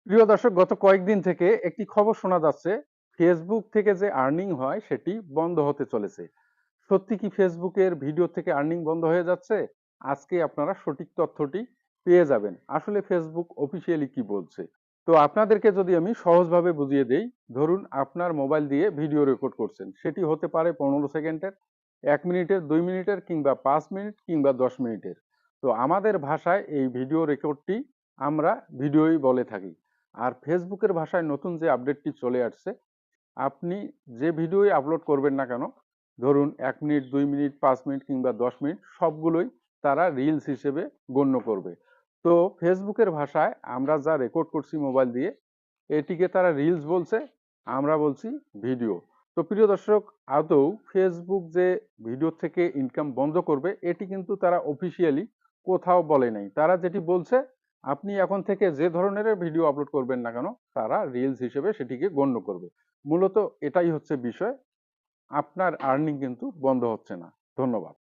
প্রিয় দর্শক, গত কয়েকদিন থেকে একটি খবর শোনা যাচ্ছে ফেসবুক থেকে যে আর্নিং হয় সেটি বন্ধ হতে চলেছে। সত্যি কি ফেসবুকের ভিডিও থেকে আর্নিং বন্ধ হয়ে যাচ্ছে? আজকে আপনারা সঠিক তথ্যটি পেয়ে যাবেন। আসলে ফেসবুক অফিসিয়ালি কি বলছে। তো আপনাদেরকে যদি আমি সহজভাবে বুঝিয়ে দেই, ধরুন আপনার মোবাইল দিয়ে ভিডিও রেকর্ড করছেন, সেটি হতে পারে 15 সেকেন্ডের, 1 মিনিটের, 2 মিনিটের, কিংবা 5 মিনিট, কিংবা 10 মিনিটের। তো আমাদের ভাষায় এই ভিডিও রেকর্ডটি আমরা ভিডিওই বলে থাকি। আর ফেসবুকের ভাষায় নতুন যে আপডেটটি চলে আসছে, আপনি যে ভিডিওই আপলোড করবেন না কেন, ধরুন 1 মিনিট, 2 মিনিট, 5 মিনিট, কিংবা 10 মিনিট, সবগুলোই তারা রিলস হিসেবে গণ্য করবে। তো ফেসবুকের ভাষায় আমরা যা রেকর্ড করছি মোবাইল দিয়ে, এটিকে তারা রিলস বলছে, আমরা বলছি ভিডিও। তো প্রিয় দর্শক, আদৌ ফেসবুক যে ভিডিও থেকে ইনকাম বন্ধ করবে এটি কিন্তু তারা অফিসিয়ালি কোথাও বলে নাই। তারা যেটি বলছে, আপনি এখন থেকে যে ধরনের ভিডিও আপলোড করবেন না কেন, তারা রিলস হিসেবে সেটিকে গণ্য করবে। মূলত এটাই হচ্ছে বিষয়। আপনার আর্নিং কিন্তু বন্ধ হচ্ছে না। ধন্যবাদ।